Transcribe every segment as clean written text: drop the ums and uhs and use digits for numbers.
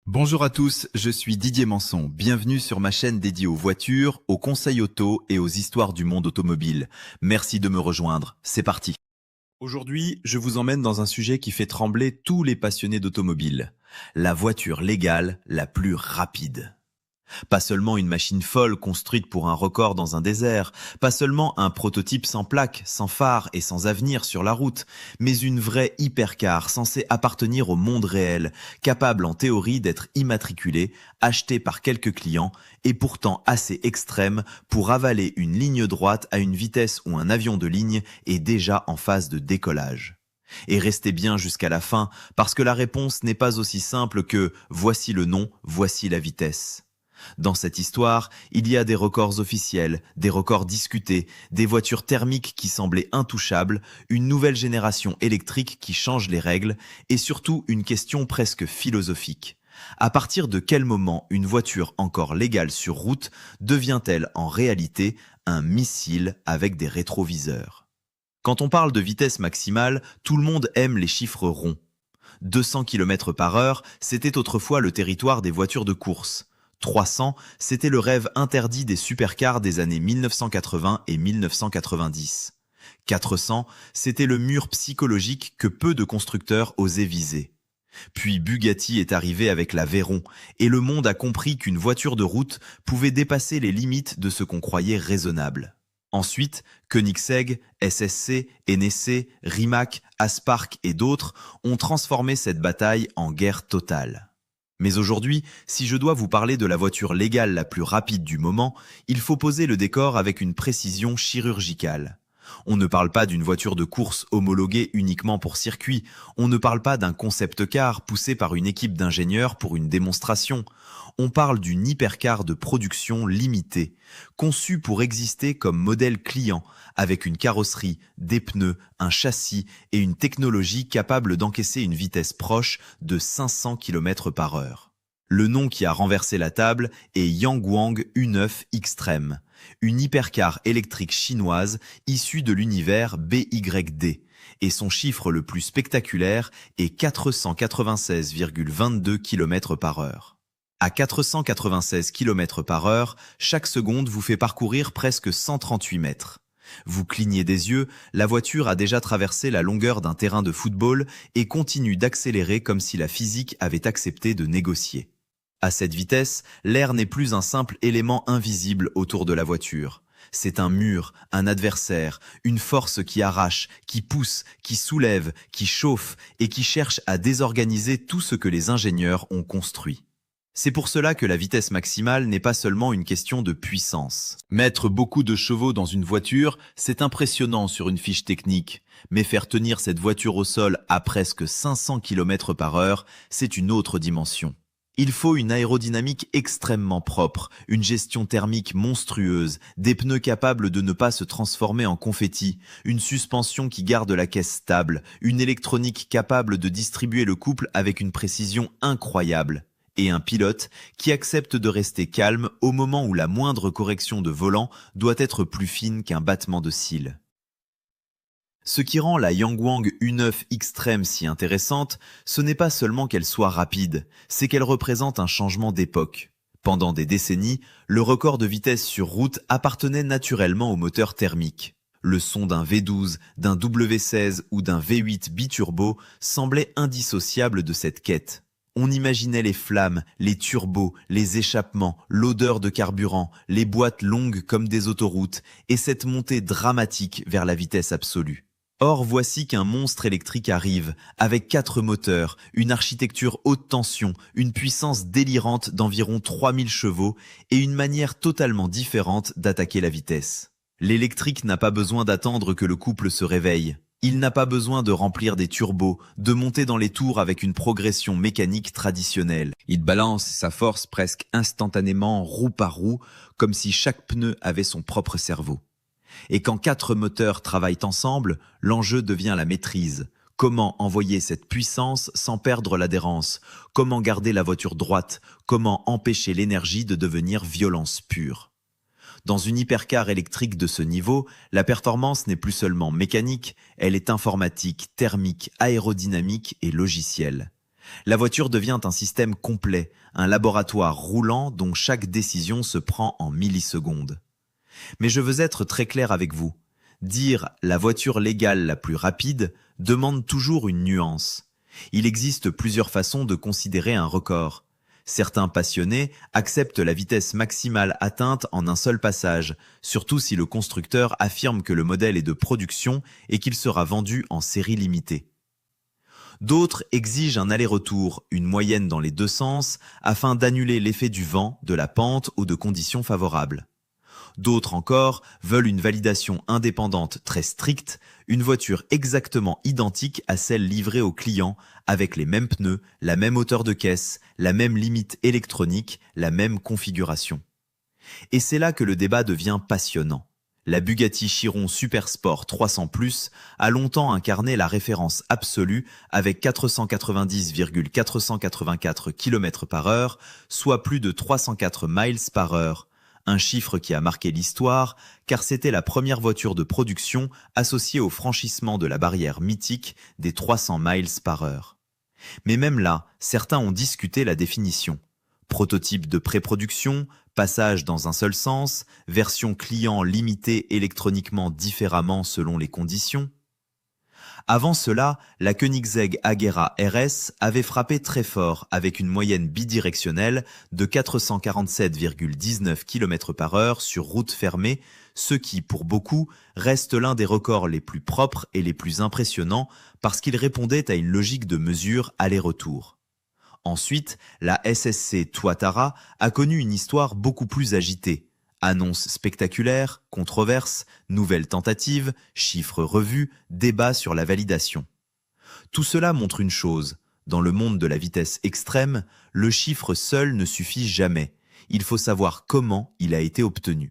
Bonjour à tous, je suis Didier Manson. Bienvenue sur ma chaîne dédiée aux voitures, aux conseils auto et aux histoires du monde automobile. Merci de me rejoindre, c'est parti. Aujourd'hui, je vous emmène dans un sujet qui fait trembler tous les passionnés d'automobile. La voiture légale la plus rapide. Pas seulement une machine folle construite pour un record dans un désert, pas seulement un prototype sans plaque, sans phare et sans avenir sur la route, mais une vraie hypercar censée appartenir au monde réel, capable en théorie d'être immatriculée, achetée par quelques clients et pourtant assez extrême pour avaler une ligne droite à une vitesse où un avion de ligne est déjà en phase de décollage. Et restez bien jusqu'à la fin, parce que la réponse n'est pas aussi simple que voici le nom, voici la vitesse. Dans cette histoire, il y a des records officiels, des records discutés, des voitures thermiques qui semblaient intouchables, une nouvelle génération électrique qui change les règles, et surtout une question presque philosophique. À partir de quel moment une voiture encore légale sur route devient-elle en réalité un missile avec des rétroviseurs? Quand on parle de vitesse maximale, tout le monde aime les chiffres ronds. 200 km par heure, c'était autrefois le territoire des voitures de course. 300, c'était le rêve interdit des supercars des années 1980 et 1990. 400, c'était le mur psychologique que peu de constructeurs osaient viser. Puis Bugatti est arrivé avec la Veyron, et le monde a compris qu'une voiture de route pouvait dépasser les limites de ce qu'on croyait raisonnable. Ensuite, Koenigsegg, SSC, NSC, Rimac, Aspark et d'autres ont transformé cette bataille en guerre totale. Mais aujourd'hui, si je dois vous parler de la voiture légale la plus rapide du moment, il faut poser le décor avec une précision chirurgicale. On ne parle pas d'une voiture de course homologuée uniquement pour circuit, on ne parle pas d'un concept car poussé par une équipe d'ingénieurs pour une démonstration. On parle d'une hypercar de production limitée, conçue pour exister comme modèle client, avec une carrosserie, des pneus, un châssis et une technologie capable d'encaisser une vitesse proche de 500 km par heure. Le nom qui a renversé la table est Yangwang U9 Extreme, une hypercar électrique chinoise issue de l'univers BYD, et son chiffre le plus spectaculaire est 496,22 km par heure. À 496 km par heure, chaque seconde vous fait parcourir presque 138 mètres. Vous clignez des yeux, la voiture a déjà traversé la longueur d'un terrain de football et continue d'accélérer comme si la physique avait accepté de négocier. À cette vitesse, l'air n'est plus un simple élément invisible autour de la voiture. C'est un mur, un adversaire, une force qui arrache, qui pousse, qui soulève, qui chauffe et qui cherche à désorganiser tout ce que les ingénieurs ont construit. C'est pour cela que la vitesse maximale n'est pas seulement une question de puissance. Mettre beaucoup de chevaux dans une voiture, c'est impressionnant sur une fiche technique. Mais faire tenir cette voiture au sol à presque 500 km par heure, c'est une autre dimension. Il faut une aérodynamique extrêmement propre, une gestion thermique monstrueuse, des pneus capables de ne pas se transformer en confetti, une suspension qui garde la caisse stable, une électronique capable de distribuer le couple avec une précision incroyable, et un pilote qui accepte de rester calme au moment où la moindre correction de volant doit être plus fine qu'un battement de cils. Ce qui rend la Yangwang U9 Extreme si intéressante, ce n'est pas seulement qu'elle soit rapide, c'est qu'elle représente un changement d'époque. Pendant des décennies, le record de vitesse sur route appartenait naturellement au moteur thermique. Le son d'un V12, d'un W16 ou d'un V8 biturbo semblait indissociable de cette quête. On imaginait les flammes, les turbos, les échappements, l'odeur de carburant, les boîtes longues comme des autoroutes et cette montée dramatique vers la vitesse absolue. Or, voici qu'un monstre électrique arrive, avec 4 moteurs, une architecture haute tension, une puissance délirante d'environ 3000 chevaux et une manière totalement différente d'attaquer la vitesse. L'électrique n'a pas besoin d'attendre que le couple se réveille. Il n'a pas besoin de remplir des turbos, de monter dans les tours avec une progression mécanique traditionnelle. Il balance sa force presque instantanément, roue par roue, comme si chaque pneu avait son propre cerveau. Et quand 4 moteurs travaillent ensemble, l'enjeu devient la maîtrise. Comment envoyer cette puissance sans perdre l'adhérence? Comment garder la voiture droite? Comment empêcher l'énergie de devenir violence pure? Dans une hypercar électrique de ce niveau, la performance n'est plus seulement mécanique, elle est informatique, thermique, aérodynamique et logicielle. La voiture devient un système complet, un laboratoire roulant dont chaque décision se prend en millisecondes. Mais je veux être très clair avec vous. Dire la voiture légale la plus rapide demande toujours une nuance. Il existe plusieurs façons de considérer un record. Certains passionnés acceptent la vitesse maximale atteinte en un seul passage, surtout si le constructeur affirme que le modèle est de production et qu'il sera vendu en série limitée. D'autres exigent un aller-retour, une moyenne dans les deux sens, afin d'annuler l'effet du vent, de la pente ou de conditions favorables. D'autres encore veulent une validation indépendante très stricte, une voiture exactement identique à celle livrée au client, avec les mêmes pneus, la même hauteur de caisse, la même limite électronique, la même configuration. Et c'est là que le débat devient passionnant. La Bugatti Chiron Supersport 300+ a longtemps incarné la référence absolue avec 490,484 km/h, soit plus de 304 miles par heure. Un chiffre qui a marqué l'histoire, car c'était la première voiture de production associée au franchissement de la barrière mythique des 300 miles par heure. Mais même là, certains ont discuté la définition. Prototype de pré-production, passage dans un seul sens, version client limitée électroniquement différemment selon les conditions. Avant cela, la Koenigsegg Agera RS avait frappé très fort avec une moyenne bidirectionnelle de 447,19 km/h sur route fermée, ce qui, pour beaucoup, reste l'un des records les plus propres et les plus impressionnants parce qu'il répondait à une logique de mesure aller-retour. Ensuite, la SSC Tuatara a connu une histoire beaucoup plus agitée. Annonces spectaculaires, controverses, nouvelles tentatives, chiffres revus, débats sur la validation. Tout cela montre une chose. Dans le monde de la vitesse extrême, le chiffre seul ne suffit jamais. Il faut savoir comment il a été obtenu.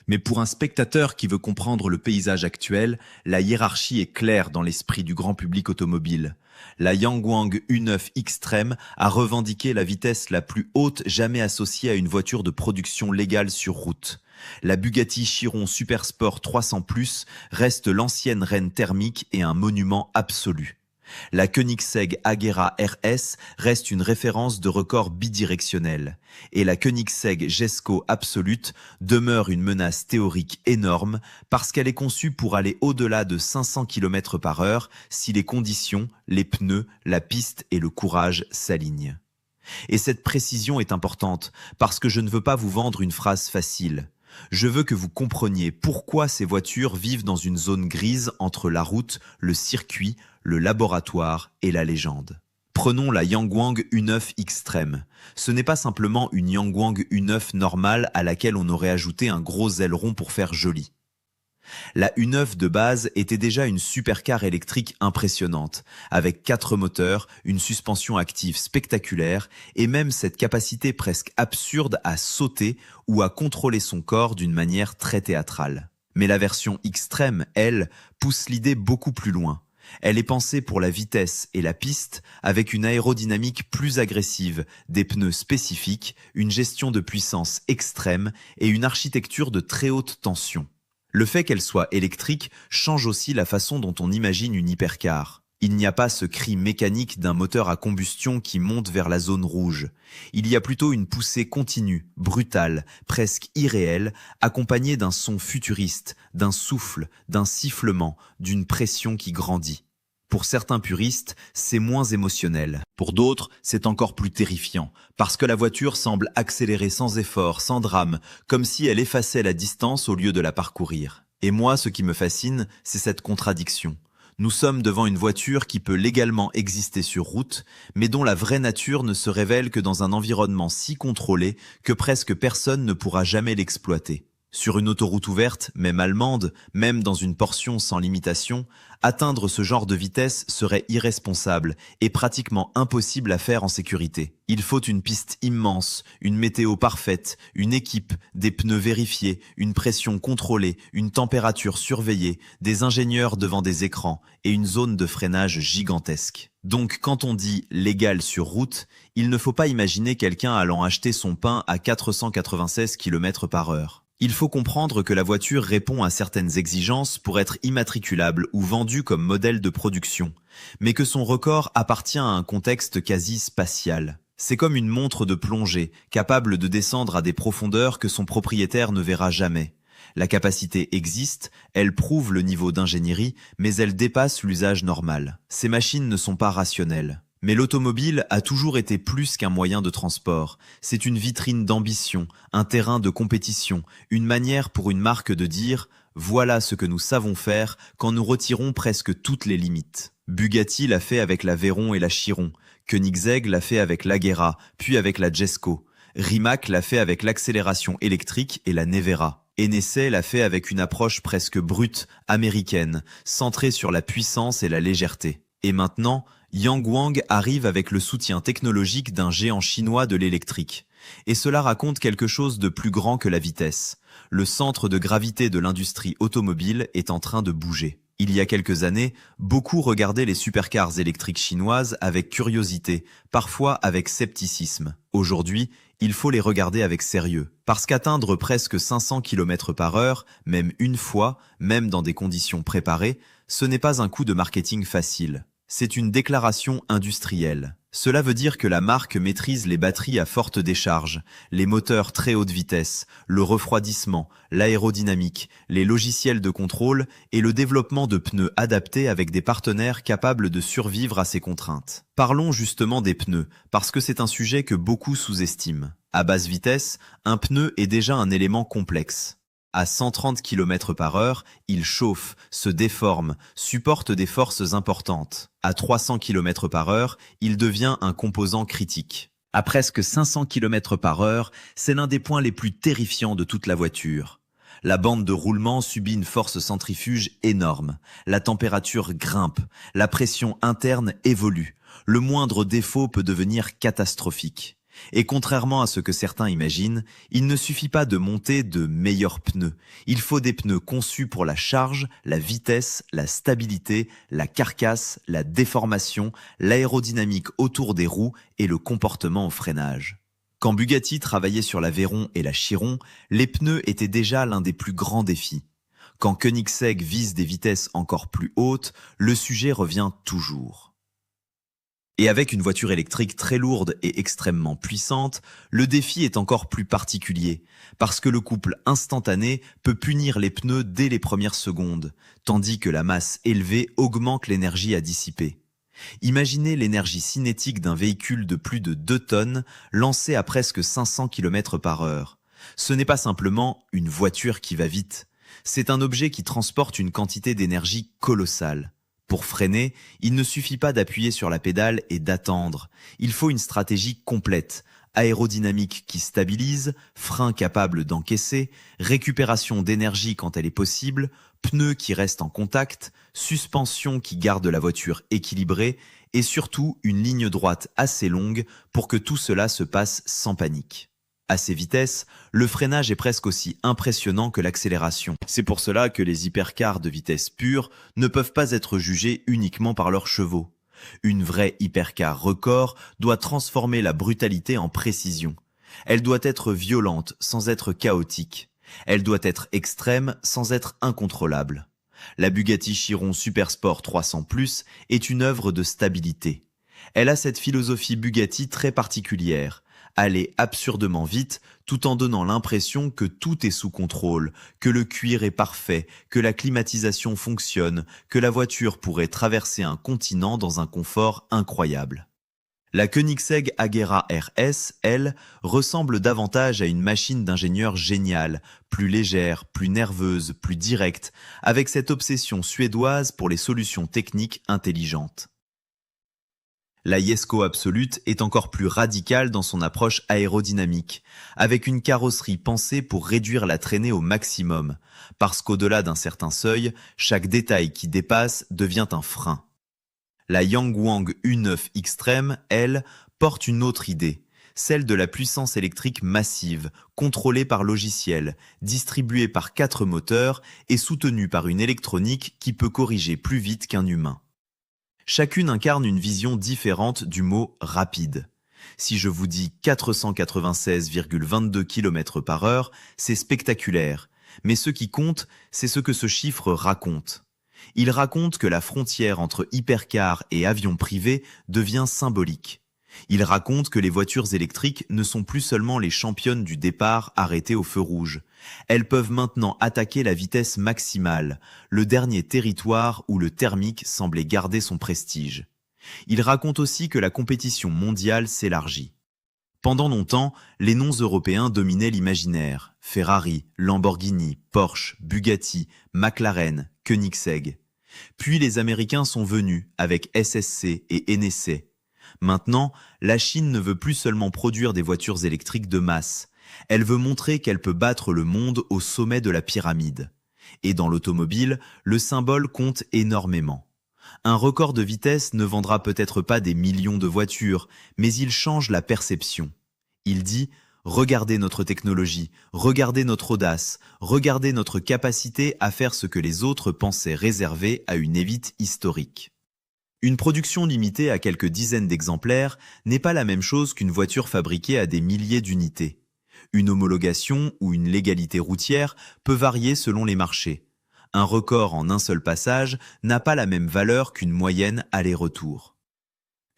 Mais pour un spectateur qui veut comprendre le paysage actuel, la hiérarchie est claire dans l'esprit du grand public automobile. La Yangwang U9 Extreme a revendiqué la vitesse la plus haute jamais associée à une voiture de production légale sur route. La Bugatti Chiron Supersport 300+ reste l'ancienne reine thermique et un monument absolu. La Koenigsegg Agera RS reste une référence de record bidirectionnel. Et la Koenigsegg Jesko Absolute demeure une menace théorique énorme parce qu'elle est conçue pour aller au-delà de 500 km/h si les conditions, les pneus, la piste et le courage s'alignent. Et cette précision est importante parce que je ne veux pas vous vendre une phrase facile. Je veux que vous compreniez pourquoi ces voitures vivent dans une zone grise entre la route, le circuit, le laboratoire et la légende. Prenons la Yangwang U9 Extreme. Ce n'est pas simplement une Yangwang U9 normale à laquelle on aurait ajouté un gros aileron pour faire joli. La U9 de base était déjà une supercar électrique impressionnante, avec 4 moteurs, une suspension active spectaculaire et même cette capacité presque absurde à sauter ou à contrôler son corps d'une manière très théâtrale. Mais la version extrême, elle, pousse l'idée beaucoup plus loin. Elle est pensée pour la vitesse et la piste avec une aérodynamique plus agressive, des pneus spécifiques, une gestion de puissance extrême et une architecture de très haute tension. Le fait qu'elle soit électrique change aussi la façon dont on imagine une hypercar. Il n'y a pas ce cri mécanique d'un moteur à combustion qui monte vers la zone rouge. Il y a plutôt une poussée continue, brutale, presque irréelle, accompagnée d'un son futuriste, d'un souffle, d'un sifflement, d'une pression qui grandit. Pour certains puristes, c'est moins émotionnel. Pour d'autres, c'est encore plus terrifiant, parce que la voiture semble accélérer sans effort, sans drame, comme si elle effaçait la distance au lieu de la parcourir. Et moi, ce qui me fascine, c'est cette contradiction. Nous sommes devant une voiture qui peut légalement exister sur route, mais dont la vraie nature ne se révèle que dans un environnement si contrôlé que presque personne ne pourra jamais l'exploiter. Sur une autoroute ouverte, même allemande, même dans une portion sans limitation, atteindre ce genre de vitesse serait irresponsable et pratiquement impossible à faire en sécurité. Il faut une piste immense, une météo parfaite, une équipe, des pneus vérifiés, une pression contrôlée, une température surveillée, des ingénieurs devant des écrans et une zone de freinage gigantesque. Donc quand on dit « légal sur route », il ne faut pas imaginer quelqu'un allant acheter son pain à 496 km/h. Il faut comprendre que la voiture répond à certaines exigences pour être immatriculable ou vendue comme modèle de production, mais que son record appartient à un contexte quasi spatial. C'est comme une montre de plongée, capable de descendre à des profondeurs que son propriétaire ne verra jamais. La capacité existe, elle prouve le niveau d'ingénierie, mais elle dépasse l'usage normal. Ces machines ne sont pas rationnelles. Mais l'automobile a toujours été plus qu'un moyen de transport. C'est une vitrine d'ambition, un terrain de compétition, une manière pour une marque de dire « Voilà ce que nous savons faire quand nous retirons presque toutes les limites ». Bugatti l'a fait avec la Veyron et la Chiron. Koenigsegg l'a fait avec l'Agera, puis avec la Jesko. Rimac l'a fait avec l'accélération électrique et la Nevera. Hennessy l'a fait avec une approche presque brute, américaine, centrée sur la puissance et la légèreté. Et maintenant, Yangwang arrive avec le soutien technologique d'un géant chinois de l'électrique. Et cela raconte quelque chose de plus grand que la vitesse. Le centre de gravité de l'industrie automobile est en train de bouger. Il y a quelques années, beaucoup regardaient les supercars électriques chinoises avec curiosité, parfois avec scepticisme. Aujourd'hui, il faut les regarder avec sérieux. Parce qu'atteindre presque 500 km/h, même une fois, même dans des conditions préparées, ce n'est pas un coup de marketing facile. C'est une déclaration industrielle. Cela veut dire que la marque maîtrise les batteries à forte décharge, les moteurs très haute vitesse, le refroidissement, l'aérodynamique, les logiciels de contrôle et le développement de pneus adaptés avec des partenaires capables de survivre à ces contraintes. Parlons justement des pneus, parce que c'est un sujet que beaucoup sous-estiment. À basse vitesse, un pneu est déjà un élément complexe. À 130 km/h, il chauffe, se déforme, supporte des forces importantes. À 300 km/h, il devient un composant critique. À presque 500 km/h, c'est l'un des points les plus terrifiants de toute la voiture. La bande de roulement subit une force centrifuge énorme. La température grimpe. La pression interne évolue. Le moindre défaut peut devenir catastrophique. Et contrairement à ce que certains imaginent, il ne suffit pas de monter de meilleurs pneus. Il faut des pneus conçus pour la charge, la vitesse, la stabilité, la carcasse, la déformation, l'aérodynamique autour des roues et le comportement au freinage. Quand Bugatti travaillait sur la Veyron et la Chiron, les pneus étaient déjà l'un des plus grands défis. Quand Koenigsegg vise des vitesses encore plus hautes, le sujet revient toujours. Et avec une voiture électrique très lourde et extrêmement puissante, le défi est encore plus particulier, parce que le couple instantané peut punir les pneus dès les premières secondes, tandis que la masse élevée augmente l'énergie à dissiper. Imaginez l'énergie cinétique d'un véhicule de plus de 2 tonnes lancé à presque 500 km/h. Ce n'est pas simplement une voiture qui va vite, c'est un objet qui transporte une quantité d'énergie colossale. Pour freiner, il ne suffit pas d'appuyer sur la pédale et d'attendre. Il faut une stratégie complète. Aérodynamique qui stabilise, frein capable d'encaisser, récupération d'énergie quand elle est possible, pneus qui restent en contact, suspension qui garde la voiture équilibrée et surtout une ligne droite assez longue pour que tout cela se passe sans panique. À ces vitesses, le freinage est presque aussi impressionnant que l'accélération. C'est pour cela que les hypercars de vitesse pure ne peuvent pas être jugés uniquement par leurs chevaux. Une vraie hypercar record doit transformer la brutalité en précision. Elle doit être violente sans être chaotique. Elle doit être extrême sans être incontrôlable. La Bugatti Chiron Supersport 300+ est une œuvre de stabilité. Elle a cette philosophie Bugatti très particulière. Aller absurdement vite tout en donnant l'impression que tout est sous contrôle, que le cuir est parfait, que la climatisation fonctionne, que la voiture pourrait traverser un continent dans un confort incroyable. La Koenigsegg Agera RS, elle, ressemble davantage à une machine d'ingénieur géniale, plus légère, plus nerveuse, plus directe, avec cette obsession suédoise pour les solutions techniques intelligentes. La Jesko Absolute est encore plus radicale dans son approche aérodynamique, avec une carrosserie pensée pour réduire la traînée au maximum, parce qu'au-delà d'un certain seuil, chaque détail qui dépasse devient un frein. La Yangwang U9 Extreme, elle, porte une autre idée, celle de la puissance électrique massive, contrôlée par logiciel, distribuée par 4 moteurs et soutenue par une électronique qui peut corriger plus vite qu'un humain. Chacune incarne une vision différente du mot « rapide ». Si je vous dis 496,22 km par heure, c'est spectaculaire. Mais ce qui compte, c'est ce que ce chiffre raconte. Il raconte que la frontière entre hypercars et avions privés devient symbolique. Il raconte que les voitures électriques ne sont plus seulement les championnes du départ arrêtées au feu rouge. Elles peuvent maintenant attaquer la vitesse maximale, le dernier territoire où le thermique semblait garder son prestige. Il raconte aussi que la compétition mondiale s'élargit. Pendant longtemps, les noms européens dominaient l'imaginaire. Ferrari, Lamborghini, Porsche, Bugatti, McLaren, Koenigsegg. Puis les Américains sont venus avec SSC et NSC. Maintenant, la Chine ne veut plus seulement produire des voitures électriques de masse. Elle veut montrer qu'elle peut battre le monde au sommet de la pyramide. Et dans l'automobile, le symbole compte énormément. Un record de vitesse ne vendra peut-être pas des millions de voitures, mais il change la perception. Il dit « Regardez notre technologie, regardez notre audace, regardez notre capacité à faire ce que les autres pensaient réservé à une élite historique. » Une production limitée à quelques dizaines d'exemplaires n'est pas la même chose qu'une voiture fabriquée à des milliers d'unités. Une homologation ou une légalité routière peut varier selon les marchés. Un record en un seul passage n'a pas la même valeur qu'une moyenne aller-retour.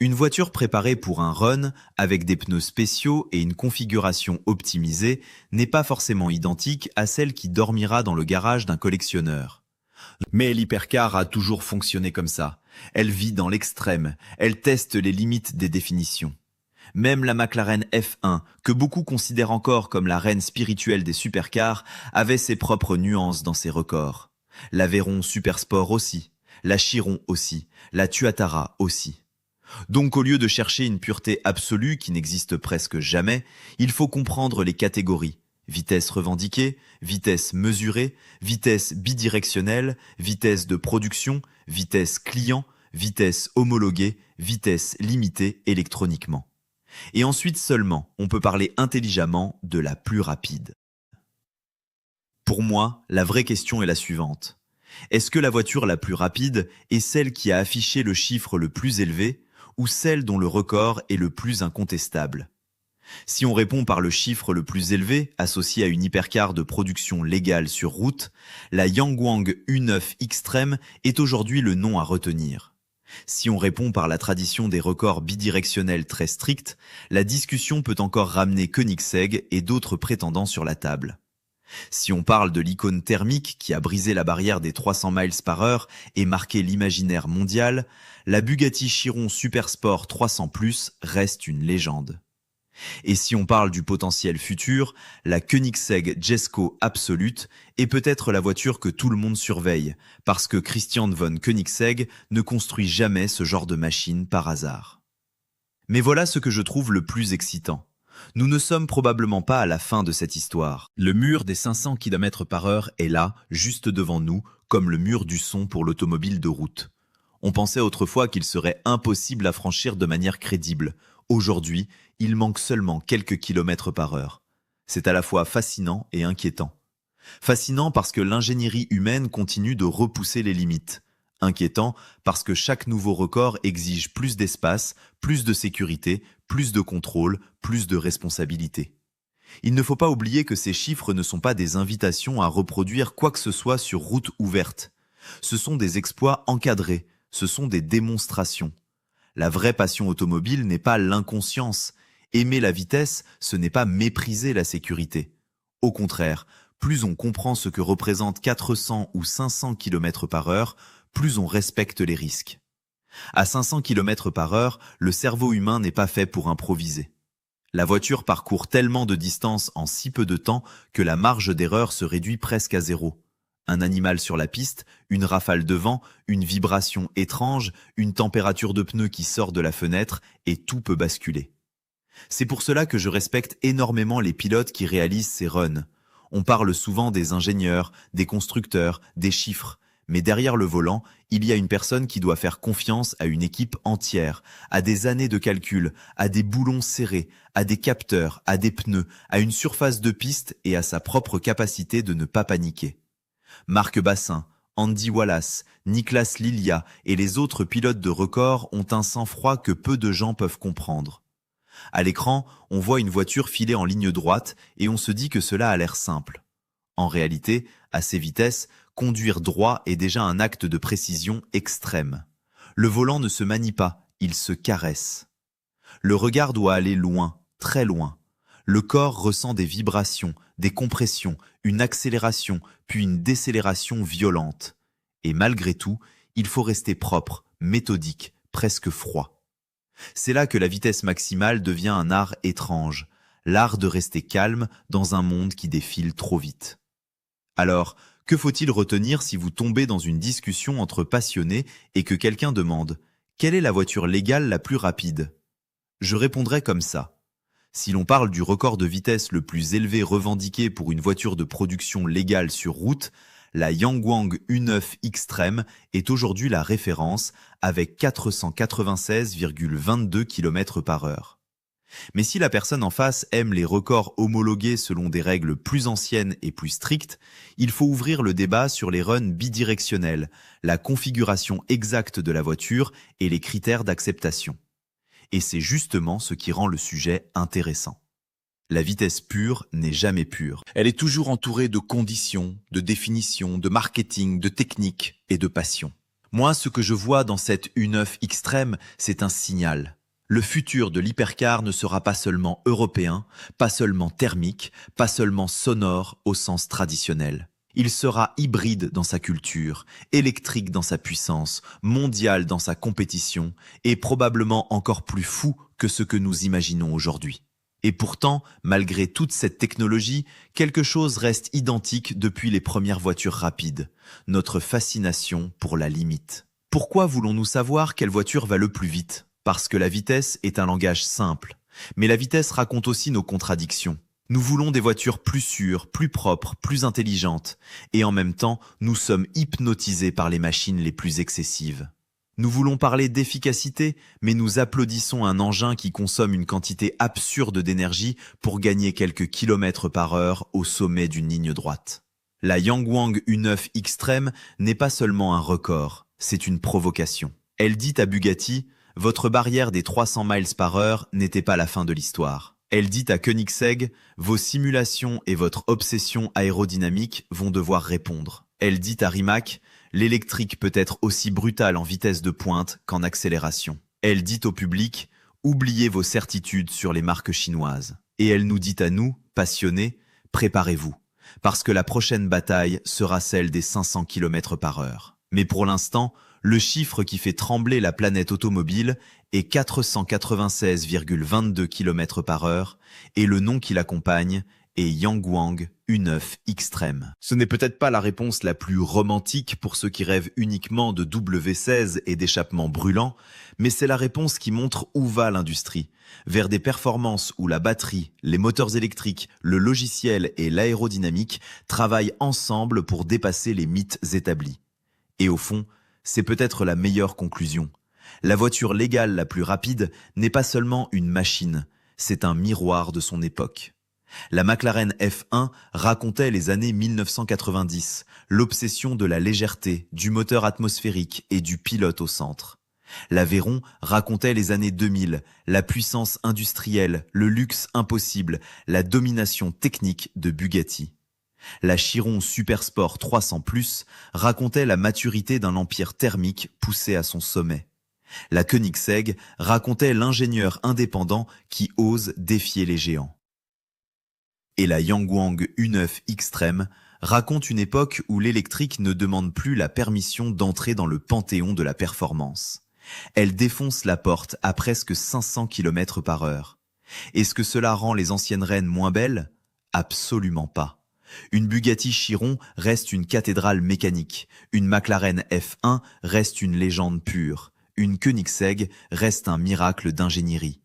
Une voiture préparée pour un run, avec des pneus spéciaux et une configuration optimisée, n'est pas forcément identique à celle qui dormira dans le garage d'un collectionneur. Mais l'hypercar a toujours fonctionné comme ça. Elle vit dans l'extrême, elle teste les limites des définitions. Même la McLaren F1, que beaucoup considèrent encore comme la reine spirituelle des supercars, avait ses propres nuances dans ses records. La Veyron Supersport aussi, la Chiron aussi, la Tuatara aussi. Donc au lieu de chercher une pureté absolue qui n'existe presque jamais, il faut comprendre les catégories. Vitesse revendiquée, vitesse mesurée, vitesse bidirectionnelle, vitesse de production, vitesse client, vitesse homologuée, vitesse limitée électroniquement. Et ensuite seulement, on peut parler intelligemment de la plus rapide. Pour moi, la vraie question est la suivante. Est-ce que la voiture la plus rapide est celle qui a affiché le chiffre le plus élevé ou celle dont le record est le plus incontestable? Si on répond par le chiffre le plus élevé, associé à une hypercar de production légale sur route, la Yangwang U9 Extreme est aujourd'hui le nom à retenir. Si on répond par la tradition des records bidirectionnels très stricts, la discussion peut encore ramener Koenigsegg et d'autres prétendants sur la table. Si on parle de l'icône thermique qui a brisé la barrière des 300 miles par heure et marqué l'imaginaire mondial, la Bugatti Chiron Supersport 300+, reste une légende. Et si on parle du potentiel futur, la Koenigsegg Jesko Absolute est peut-être la voiture que tout le monde surveille, parce que Christian von Koenigsegg ne construit jamais ce genre de machine par hasard. Mais voilà ce que je trouve le plus excitant. Nous ne sommes probablement pas à la fin de cette histoire. Le mur des 500 km par heure est là, juste devant nous, comme le mur du son pour l'automobile de route. On pensait autrefois qu'il serait impossible à franchir de manière crédible. Aujourd'hui, il manque seulement quelques kilomètres par heure. C'est à la fois fascinant et inquiétant. Fascinant parce que l'ingénierie humaine continue de repousser les limites. Inquiétant parce que chaque nouveau record exige plus d'espace, plus de sécurité, plus de contrôle, plus de responsabilité. Il ne faut pas oublier que ces chiffres ne sont pas des invitations à reproduire quoi que ce soit sur route ouverte. Ce sont des exploits encadrés, ce sont des démonstrations. La vraie passion automobile n'est pas l'inconscience. Aimer la vitesse, ce n'est pas mépriser la sécurité. Au contraire, plus on comprend ce que représente 400 ou 500 km par heure, plus on respecte les risques. À 500 km par heure, le cerveau humain n'est pas fait pour improviser. La voiture parcourt tellement de distance en si peu de temps que la marge d'erreur se réduit presque à zéro. Un animal sur la piste, une rafale de vent, une vibration étrange, une température de pneu qui sort de la fenêtre et tout peut basculer. C'est pour cela que je respecte énormément les pilotes qui réalisent ces runs. On parle souvent des ingénieurs, des constructeurs, des chiffres. Mais derrière le volant, il y a une personne qui doit faire confiance à une équipe entière, à des années de calcul, à des boulons serrés, à des capteurs, à des pneus, à une surface de piste et à sa propre capacité de ne pas paniquer. Marc Bassin, Andy Wallace, Niklas Lilia et les autres pilotes de record ont un sang-froid que peu de gens peuvent comprendre. À l'écran, on voit une voiture filer en ligne droite et on se dit que cela a l'air simple. En réalité, à ces vitesses, conduire droit est déjà un acte de précision extrême. Le volant ne se manie pas, il se caresse. Le regard doit aller loin, très loin. Le corps ressent des vibrations, des compressions, une accélération, puis une décélération violente. Et malgré tout, il faut rester propre, méthodique, presque froid. C'est là que la vitesse maximale devient un art étrange, l'art de rester calme dans un monde qui défile trop vite. Alors, que faut-il retenir si vous tombez dans une discussion entre passionnés et que quelqu'un demande « Quelle est la voiture légale la plus rapide ?» Je répondrai comme ça. Si l'on parle du record de vitesse le plus élevé revendiqué pour une voiture de production légale sur route, la Yangwang U9 Xtreme est aujourd'hui la référence avec 496,22 km/h. Mais si la personne en face aime les records homologués selon des règles plus anciennes et plus strictes, il faut ouvrir le débat sur les runs bidirectionnels, la configuration exacte de la voiture et les critères d'acceptation. Et c'est justement ce qui rend le sujet intéressant. La vitesse pure n'est jamais pure. Elle est toujours entourée de conditions, de définitions, de marketing, de techniques et de passion. Moi, ce que je vois dans cette U9 Xtreme, c'est un signal. Le futur de l'hypercar ne sera pas seulement européen, pas seulement thermique, pas seulement sonore au sens traditionnel. Il sera hybride dans sa culture, électrique dans sa puissance, mondial dans sa compétition et probablement encore plus fou que ce que nous imaginons aujourd'hui. Et pourtant, malgré toute cette technologie, quelque chose reste identique depuis les premières voitures rapides, notre fascination pour la limite. Pourquoi voulons-nous savoir quelle voiture va le plus vite ? Parce que la vitesse est un langage simple. Mais la vitesse raconte aussi nos contradictions. Nous voulons des voitures plus sûres, plus propres, plus intelligentes. Et en même temps, nous sommes hypnotisés par les machines les plus excessives. Nous voulons parler d'efficacité, mais nous applaudissons un engin qui consomme une quantité absurde d'énergie pour gagner quelques kilomètres par heure au sommet d'une ligne droite. La Yangwang U9 Xtreme n'est pas seulement un record, c'est une provocation. Elle dit à Bugatti: votre barrière des 300 miles par heure n'était pas la fin de l'histoire. Elle dit à Koenigsegg, vos simulations et votre obsession aérodynamique vont devoir répondre. Elle dit à Rimac, l'électrique peut être aussi brutal en vitesse de pointe qu'en accélération. Elle dit au public, oubliez vos certitudes sur les marques chinoises. Et elle nous dit à nous, passionnés, préparez-vous, parce que la prochaine bataille sera celle des 500 km par heure. Mais pour l'instant, le chiffre qui fait trembler la planète automobile est 496,22 km par heure et le nom qui l'accompagne est Yangwang U9 Xtreme. Ce n'est peut-être pas la réponse la plus romantique pour ceux qui rêvent uniquement de W16 et d'échappements brûlants, mais c'est la réponse qui montre où va l'industrie, vers des performances où la batterie, les moteurs électriques, le logiciel et l'aérodynamique travaillent ensemble pour dépasser les mythes établis. Et au fond, c'est peut-être la meilleure conclusion. La voiture légale la plus rapide n'est pas seulement une machine, c'est un miroir de son époque. La McLaren F1 racontait les années 1990, l'obsession de la légèreté, du moteur atmosphérique et du pilote au centre. La Veyron racontait les années 2000, la puissance industrielle, le luxe impossible, la domination technique de Bugatti. La Chiron Supersport 300+ racontait la maturité d'un empire thermique poussé à son sommet. La Koenigsegg racontait l'ingénieur indépendant qui ose défier les géants. Et la Yangwang U9 Xtreme raconte une époque où l'électrique ne demande plus la permission d'entrer dans le panthéon de la performance. Elle défonce la porte à presque 500 km par heure. Est-ce que cela rend les anciennes reines moins belles ? Absolument pas. Une Bugatti Chiron reste une cathédrale mécanique, une McLaren F1 reste une légende pure, une Koenigsegg reste un miracle d'ingénierie.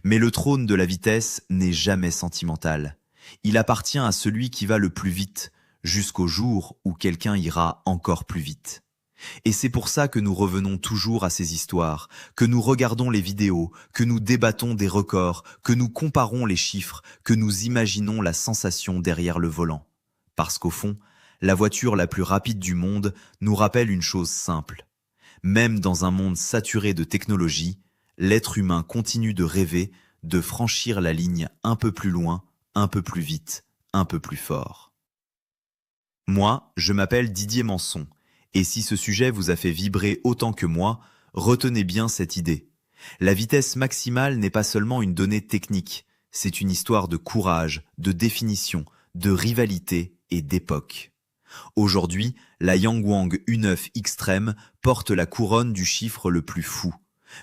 Mais le trône de la vitesse n'est jamais sentimental. Il appartient à celui qui va le plus vite, jusqu'au jour où quelqu'un ira encore plus vite. Et c'est pour ça que nous revenons toujours à ces histoires, que nous regardons les vidéos, que nous débattons des records, que nous comparons les chiffres, que nous imaginons la sensation derrière le volant. Parce qu'au fond, la voiture la plus rapide du monde nous rappelle une chose simple. Même dans un monde saturé de technologie, l'être humain continue de rêver de franchir la ligne un peu plus loin, un peu plus vite, un peu plus fort. Moi, je m'appelle Didier Manson, et si ce sujet vous a fait vibrer autant que moi, retenez bien cette idée. La vitesse maximale n'est pas seulement une donnée technique, c'est une histoire de courage, de définition, de rivalité et d'époque. Aujourd'hui, la Yangwang U9 Extreme porte la couronne du chiffre le plus fou.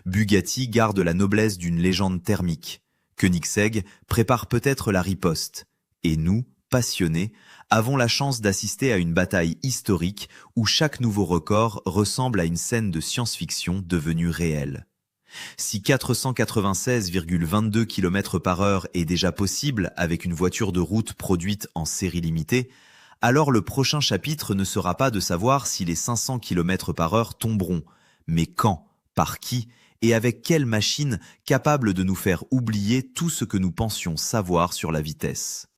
Bugatti garde la noblesse d'une légende thermique. Koenigsegg prépare peut-être la riposte. Et nous, passionnés, avons la chance d'assister à une bataille historique où chaque nouveau record ressemble à une scène de science-fiction devenue réelle. Si 496,22 km/h est déjà possible avec une voiture de route produite en série limitée, alors le prochain chapitre ne sera pas de savoir si les 500 km/h tomberont, mais quand, par qui et avec quelle machine capable de nous faire oublier tout ce que nous pensions savoir sur la vitesse.